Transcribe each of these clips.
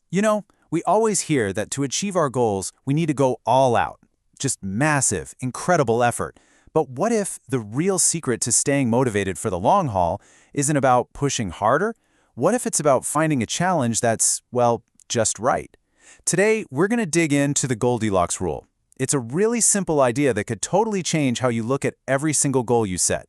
You know, we always hear that to achieve our goals, we need to go all out. Just massive, incredible effort. But what if the real secret to staying motivated for the long haul isn't about pushing harder? What if it's about finding a challenge that's, well, just right? Today, we're going to dig into the Goldilocks Rule. It's a really simple idea that could totally change how you look at every single goal you set.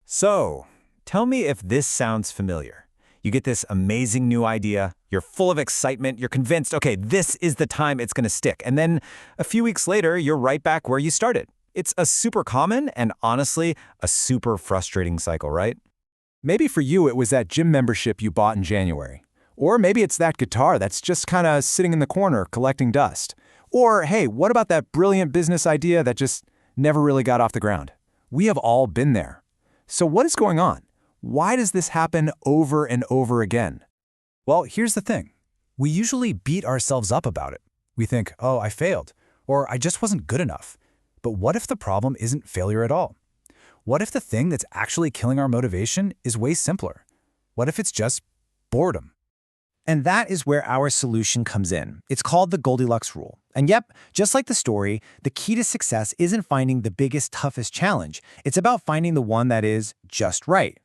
So, tell me if this sounds familiar. You get this amazing new idea, you're full of excitement, you're convinced, okay, this is the time it's going to stick. And then a few weeks later, you're right back where you started. It's a super common and honestly, a super frustrating cycle, right? Maybe for you, it was that gym membership you bought in January. Or maybe it's that guitar that's just kind of sitting in the corner collecting dust. Or, hey, what about that brilliant business idea that just never really got off the ground? We have all been there. So what is going on? Why does this happen over and over again? Well, here's the thing. We usually beat ourselves up about it. We think, oh, I failed, or I just wasn't good enough. But what if the problem isn't failure at all? What if the thing that's actually killing our motivation is way simpler? What if it's just boredom? And that is where our solution comes in. It's called the Goldilocks Rule. And yep, just like the story, the key to success isn't finding the biggest, toughest challenge. It's about finding the one that is just right.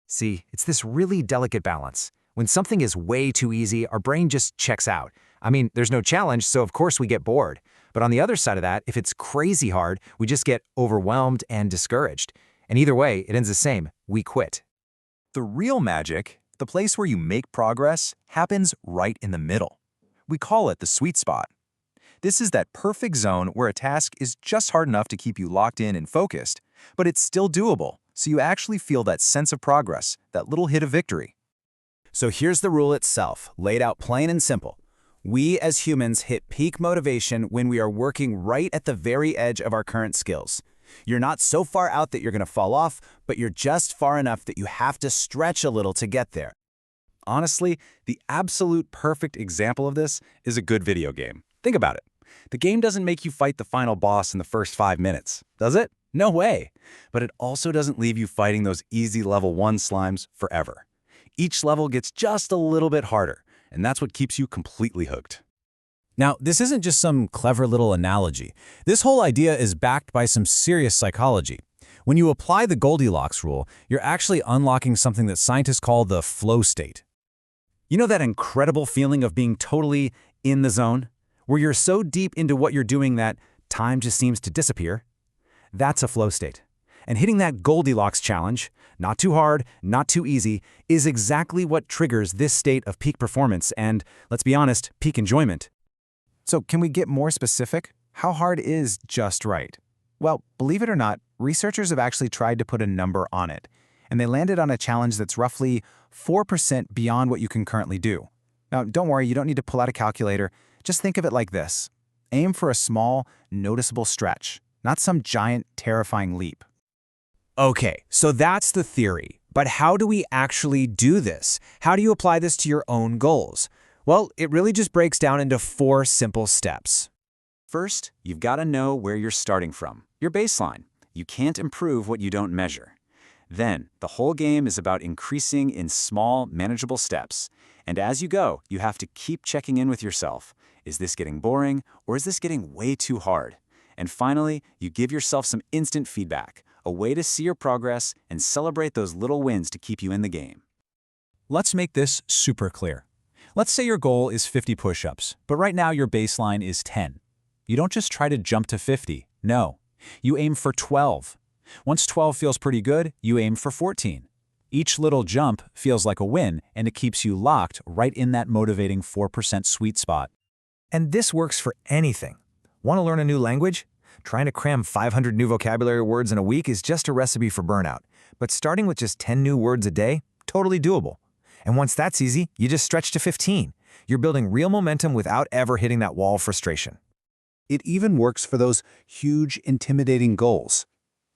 See, it's this really delicate balance. When something is way too easy, our brain just checks out. I mean, there's no challenge, so of course we get bored. But on the other side of that, if it's crazy hard, we just get overwhelmed and discouraged. And either way, it ends the same. We quit. The real magic, the place where you make progress, happens right in the middle. We call it the sweet spot. This is that perfect zone where a task is just hard enough to keep you locked in and focused, but it's still doable, so you actually feel that sense of progress, that little hit of victory. So here's the rule itself, laid out plain and simple. We as humans hit peak motivation when we are working right at the very edge of our current skills. You're not so far out that you're going to fall off, but you're just far enough that you have to stretch a little to get there. Honestly, the absolute perfect example of this is a good video game. Think about it. The game doesn't make you fight the final boss in the first 5 minutes, does it? No way. But it also doesn't leave you fighting those easy level 1 slimes forever. Each level gets just a little bit harder, and that's what keeps you completely hooked. Now, this isn't just some clever little analogy. This whole idea is backed by some serious psychology. When you apply the Goldilocks Rule, you're actually unlocking something that scientists call the flow state. You know that incredible feeling of being totally in the zone, where you're so deep into what you're doing that time just seems to disappear? That's a flow state. And hitting that Goldilocks challenge, not too hard, not too easy, is exactly what triggers this state of peak performance and, let's be honest, peak enjoyment. So can we get more specific? How hard is just right? Well, believe it or not, researchers have actually tried to put a number on it, and they landed on a challenge that's roughly 4% beyond what you can currently do. Now, don't worry, you don't need to pull out a calculator. Just think of it like this. Aim for a small, noticeable stretch, not some giant, terrifying leap. Okay, so that's the theory. But how do we actually do this? How do you apply this to your own goals? Well, it really just breaks down into 4 simple steps. First, you've got to know where you're starting from, your baseline. You can't improve what you don't measure. Then, the whole game is about increasing in small, manageable steps. And as you go, you have to keep checking in with yourself. Is this getting boring, or is this getting way too hard? And finally, you give yourself some instant feedback, a way to see your progress and celebrate those little wins to keep you in the game. Let's make this super clear. Let's say your goal is 50 push-ups, but right now your baseline is 10. You don't just try to jump to 50. No, you aim for 12. Once 12 feels pretty good, you aim for 14. Each little jump feels like a win, and it keeps you locked right in that motivating 4% sweet spot. And this works for anything. Want to learn a new language? Trying to cram 500 new vocabulary words in a week is just a recipe for burnout. But starting with just 10 new words a day, totally doable. And once that's easy, you just stretch to 15. You're building real momentum without ever hitting that wall of frustration. It even works for those huge, intimidating goals.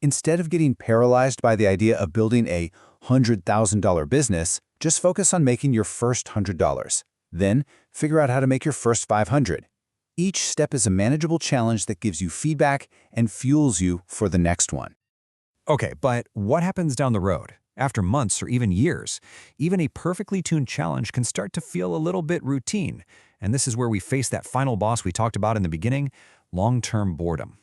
Instead of getting paralyzed by the idea of building a $100,000 business, just focus on making your first $100. Then, figure out how to make your first $500. Each step is a manageable challenge that gives you feedback and fuels you for the next one. Okay, but what happens down the road? After months or even years, even a perfectly tuned challenge can start to feel a little bit routine. And this is where we face that final boss we talked about in the beginning, long-term boredom.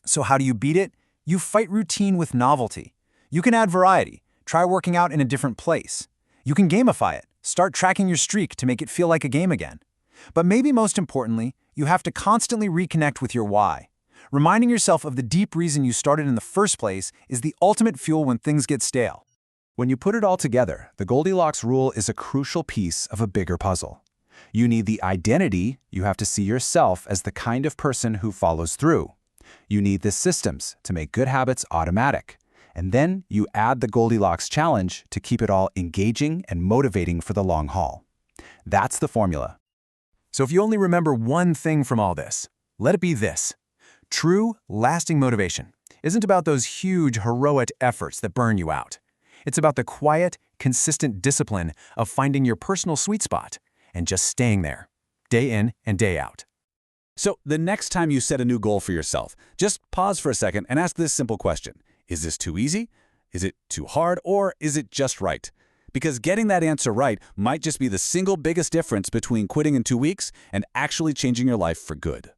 So how do you beat it? You fight routine with novelty. You can add variety. Try working out in a different place. You can gamify it. Start tracking your streak to make it feel like a game again. But maybe most importantly, you have to constantly reconnect with your why. Reminding yourself of the deep reason you started in the first place is the ultimate fuel when things get stale. When you put it all together, the Goldilocks Rule is a crucial piece of a bigger puzzle. You need the identity. You have to see yourself as the kind of person who follows through. You need the systems to make good habits automatic. And then you add the Goldilocks challenge to keep it all engaging and motivating for the long haul. That's the formula. So if you only remember one thing from all this, let it be this. True, lasting motivation isn't about those huge, heroic efforts that burn you out. It's about the quiet, consistent discipline of finding your personal sweet spot and just staying there, day in and day out. So the next time you set a new goal for yourself, just pause for a second and ask this simple question. Is this too easy? Is it too hard? Or is it just right? Because getting that answer right might just be the single biggest difference between quitting in 2 weeks and actually changing your life for good.